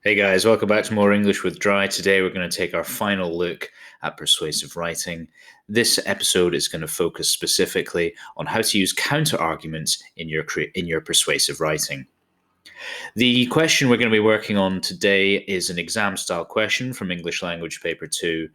Hey guys, welcome back to More English with Dry. Today we're going to take our final look at persuasive writing. This episode is going to focus specifically on how to use counter arguments in your persuasive writing. The question we're going to be working on today is an exam style question from English Language Paper 2,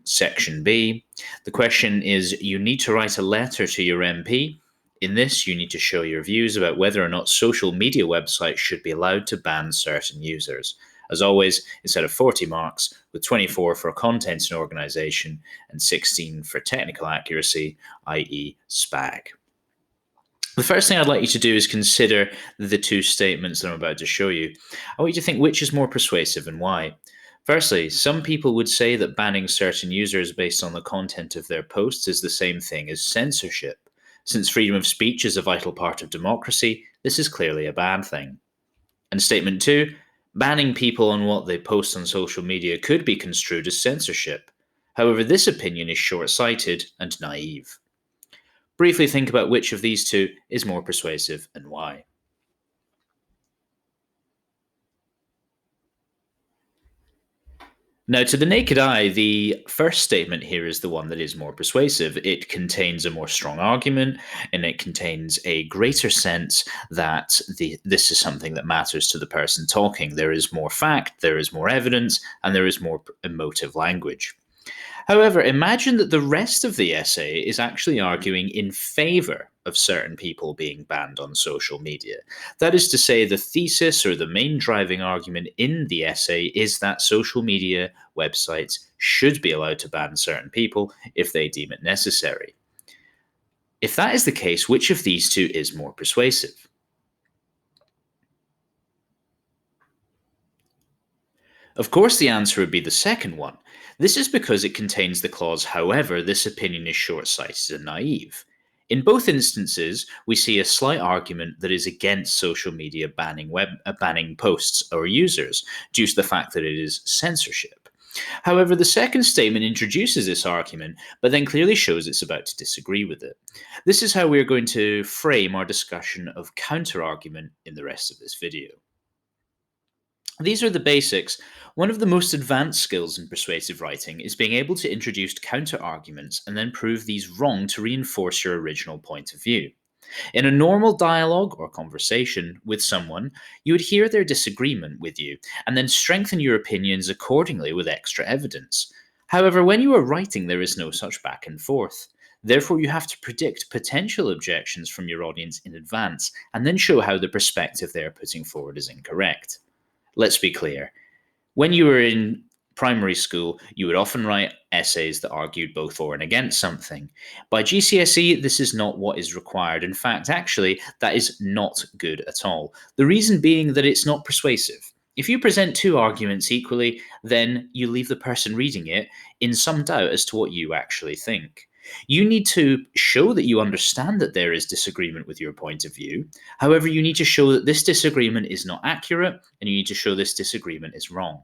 Section B. The question is, you need to write a letter to your MP. In this, you need to show your views about whether or not social media websites should be allowed to ban certain users. As always, it's out of 40 marks, with 24 for content and organization and 16 for technical accuracy, i.e. SPAG. The first thing I'd like you to do is consider the two statements that I'm about to show you. I want you to think which is more persuasive and why. Firstly, some people would say that banning certain users based on the content of their posts is the same thing as censorship. Since freedom of speech is a vital part of democracy, this is clearly a bad thing. And statement 2, banning people on what they post on social media could be construed as censorship. However, this opinion is short-sighted and naive. Briefly think about which of these two is more persuasive and why. Now, to the naked eye, the first statement here is the one that is more persuasive. It contains a more strong argument, and it contains a greater sense that this is something that matters to the person talking. There is more fact, there is more evidence, and there is more emotive language. However, imagine that the rest of the essay is actually arguing in favor of certain people being banned on social media. That is to say, the thesis or the main driving argument in the essay is that social media websites should be allowed to ban certain people if they deem it necessary. If that is the case, which of these two is more persuasive? Of course, the answer would be the second one. This is because it contains the clause, however, this opinion is short-sighted and naive. In both instances, we see a slight argument that is against social media banning posts or users due to the fact that it is censorship. However, the second statement introduces this argument, but then clearly shows it's about to disagree with it. This is how we're going to frame our discussion of counter-argument in the rest of this video. These are the basics. One of the most advanced skills in persuasive writing is being able to introduce counter-arguments and then prove these wrong to reinforce your original point of view. In a normal dialogue or conversation with someone, you would hear their disagreement with you and then strengthen your opinions accordingly with extra evidence. However, when you are writing, there is no such back and forth. Therefore, you have to predict potential objections from your audience in advance and then show how the perspective they are putting forward is incorrect. Let's be clear. When you were in primary school, you would often write essays that argued both for and against something. By GCSE, this is not what is required. In fact, actually, that is not good at all. The reason being that it's not persuasive. If you present two arguments equally, then you leave the person reading it in some doubt as to what you actually think. You need to show that you understand that there is disagreement with your point of view. However, you need to show that this disagreement is not accurate, and you need to show this disagreement is wrong.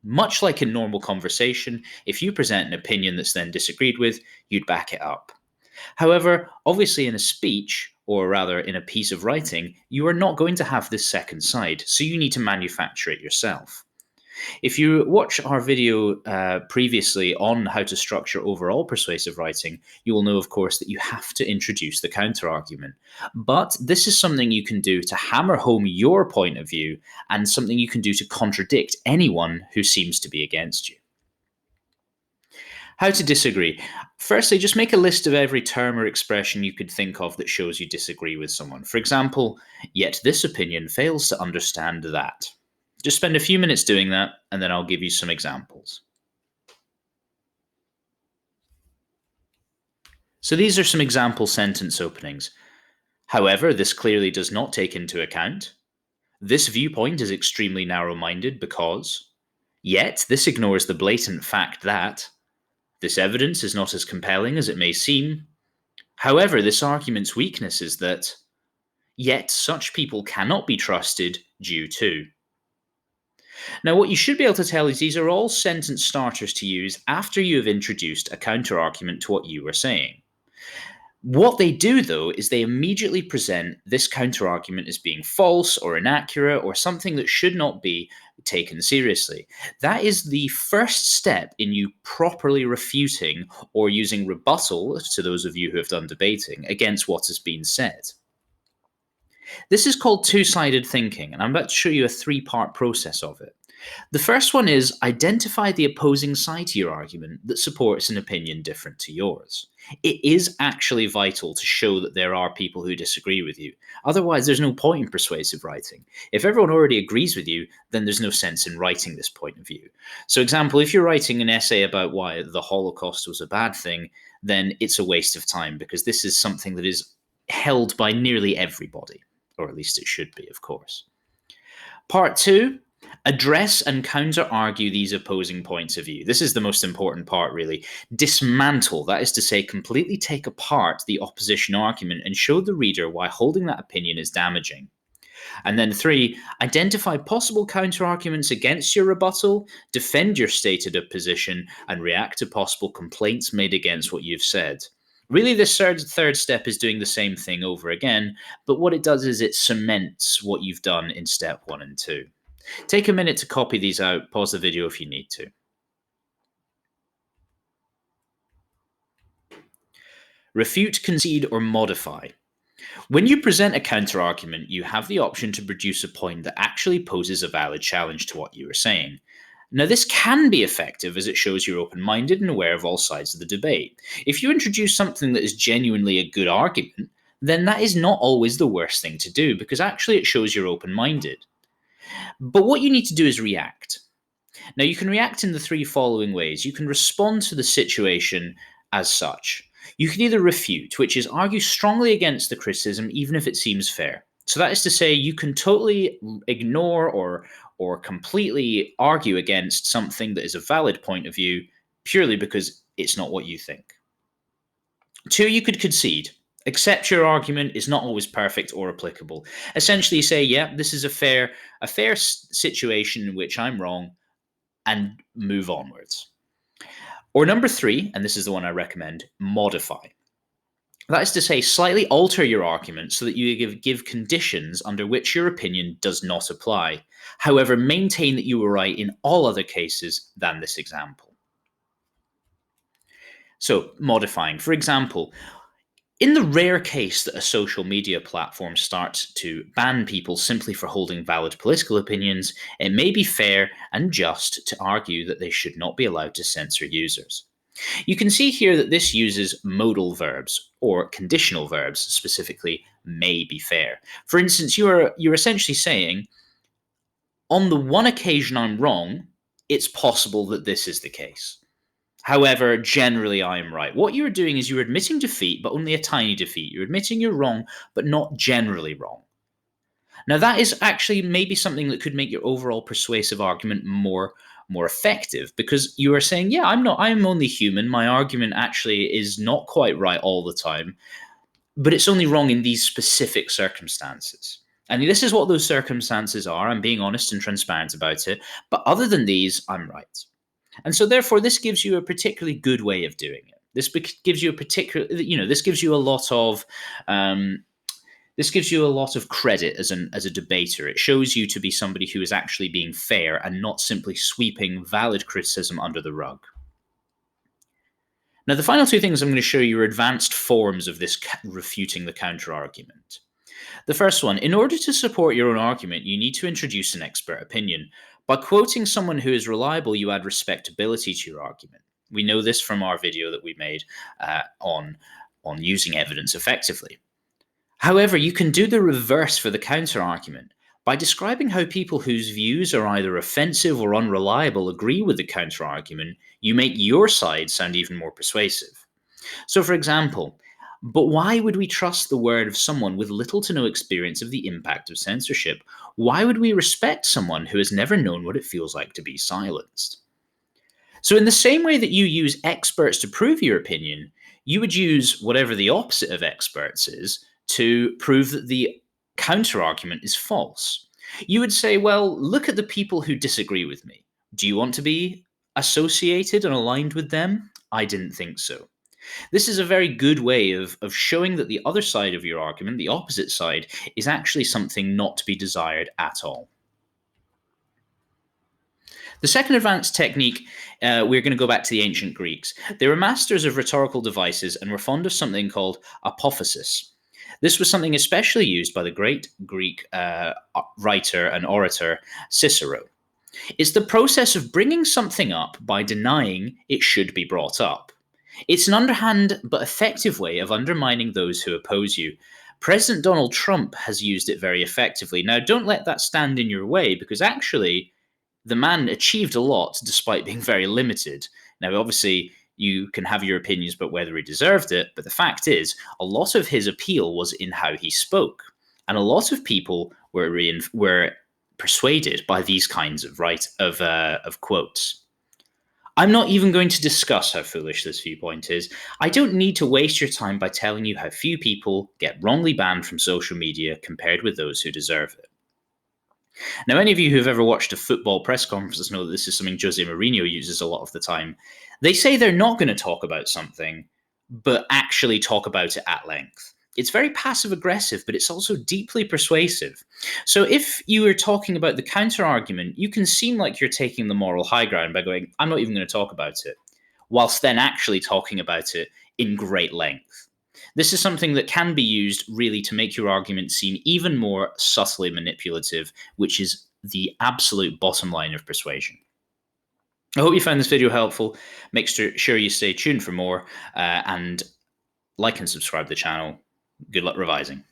Much like in normal conversation, if you present an opinion that's then disagreed with, you'd back it up. However, obviously in a speech, or rather in a piece of writing, you are not going to have this second side, so you need to manufacture it yourself. If you watch our video previously on how to structure overall persuasive writing, you will know, of course, that you have to introduce the counter-argument. But this is something you can do to hammer home your point of view and something you can do to contradict anyone who seems to be against you. How to disagree. Firstly, just make a list of every term or expression you could think of that shows you disagree with someone. For example, yet this opinion fails to understand that. Just spend a few minutes doing that, and then I'll give you some examples. So these are some example sentence openings. However, this clearly does not take into account. This viewpoint is extremely narrow-minded because. Yet, this ignores the blatant fact that. This evidence is not as compelling as it may seem. However, this argument's weakness is that. Yet, such people cannot be trusted due to. Now, what you should be able to tell is these are all sentence starters to use after you have introduced a counter-argument to what you were saying. What they do, though, is they immediately present this counter-argument as being false or inaccurate or something that should not be taken seriously. That is the first step in you properly refuting or using rebuttal, to those of you who have done debating, against what has been said. This is called two-sided thinking, and I'm about to show you a three-part process of it. The first one is identify the opposing side to your argument that supports an opinion different to yours. It is actually vital to show that there are people who disagree with you. Otherwise, there's no point in persuasive writing. If everyone already agrees with you, then there's no sense in writing this point of view. So, example, if you're writing an essay about why the Holocaust was a bad thing, then it's a waste of time because this is something that is held by nearly everybody, or at least it should be, of course. Part two, address and counter-argue these opposing points of view. This is the most important part, really. Dismantle, that is to say, completely take apart the opposition argument and show the reader why holding that opinion is damaging. And then three, identify possible counter-arguments against your rebuttal, defend your stated position, and react to possible complaints made against what you've said. Really, this third step is doing the same thing over again, but what it does is it cements what you've done in step 1 and 2. Take a minute to copy these out, pause the video if you need to. Refute, concede, or modify. When you present a counter-argument, you have the option to produce a point that actually poses a valid challenge to what you are saying. Now, this can be effective as it shows you're open-minded and aware of all sides of the debate. If you introduce something that is genuinely a good argument, then that is not always the worst thing to do because actually it shows you're open-minded. But what you need to do is react. Now, you can react in the three following ways. You can respond to the situation as such. You can either refute, which is argue strongly against the criticism even if it seems fair. So that is to say, you can totally ignore or completely argue against something that is a valid point of view purely because it's not what you think. Two, you could concede. Accept your argument is not always perfect or applicable. Essentially say, yeah, this is a fair situation in which I'm wrong, and move onwards. Or number three, and this is the one I recommend, modify. That is to say, slightly alter your argument so that you give conditions under which your opinion does not apply. However, maintain that you were right in all other cases than this example. So, modifying. For example, in the rare case that a social media platform starts to ban people simply for holding valid political opinions, it may be fair and just to argue that they should not be allowed to censor users. You can see here that this uses modal verbs, or conditional verbs, specifically may be fair. For instance, you're essentially saying, on the one occasion I'm wrong, it's possible that this is the case. However, generally I am right. What you're doing is you're admitting defeat, but only a tiny defeat. You're admitting you're wrong, but not generally wrong. Now, that is actually maybe something that could make your overall persuasive argument more effective, because you are saying, yeah, I'm only human. My argument actually is not quite right all the time, but it's only wrong in these specific circumstances. And this is what those circumstances are. I'm being honest and transparent about it. But other than these, I'm right. And so therefore, this gives you a particularly good way of doing it. This gives you this gives you a lot of credit as a debater. It shows you to be somebody who is actually being fair and not simply sweeping valid criticism under the rug. Now, the final two things I'm going to show you are advanced forms of this refuting the counter-argument. The first one, in order to support your own argument, you need to introduce an expert opinion. By quoting someone who is reliable, you add respectability to your argument. We know this from our video that we made on using evidence effectively. However, you can do the reverse for the counter-argument. By describing how people whose views are either offensive or unreliable agree with the counter-argument, you make your side sound even more persuasive. So, for example, but why would we trust the word of someone with little to no experience of the impact of censorship? Why would we respect someone who has never known what it feels like to be silenced? So in the same way that you use experts to prove your opinion, you would use whatever the opposite of experts is to prove that the counter-argument is false. You would say, well, look at the people who disagree with me. Do you want to be associated and aligned with them? I didn't think so. This is a very good way of showing that the other side of your argument, the opposite side, is actually something not to be desired at all. The second advanced technique, we're going to go back to the ancient Greeks. They were masters of rhetorical devices and were fond of something called apophasis. This was something especially used by the great Greek writer and orator Cicero. It's the process of bringing something up by denying it should be brought up. It's an underhand but effective way of undermining those who oppose you. President Donald Trump has used it very effectively. Now, don't let that stand in your way, because actually, the man achieved a lot despite being very limited. Now, obviously, you can have your opinions about whether he deserved it, but the fact is, a lot of his appeal was in how he spoke. And a lot of people were persuaded by these kinds of quotes. I'm not even going to discuss how foolish this viewpoint is. I don't need to waste your time by telling you how few people get wrongly banned from social media compared with those who deserve it. Now, any of you who've ever watched a football press conference know that this is something Jose Mourinho uses a lot of the time. They say they're not going to talk about something, but actually talk about it at length. It's very passive aggressive, but it's also deeply persuasive. So if you are talking about the counter argument, you can seem like you're taking the moral high ground by going, I'm not even going to talk about it, whilst then actually talking about it in great length. This is something that can be used really to make your argument seem even more subtly manipulative, which is the absolute bottom line of persuasion. I hope you found this video helpful. Make sure you stay tuned for more, and like and subscribe to the channel. Good luck revising.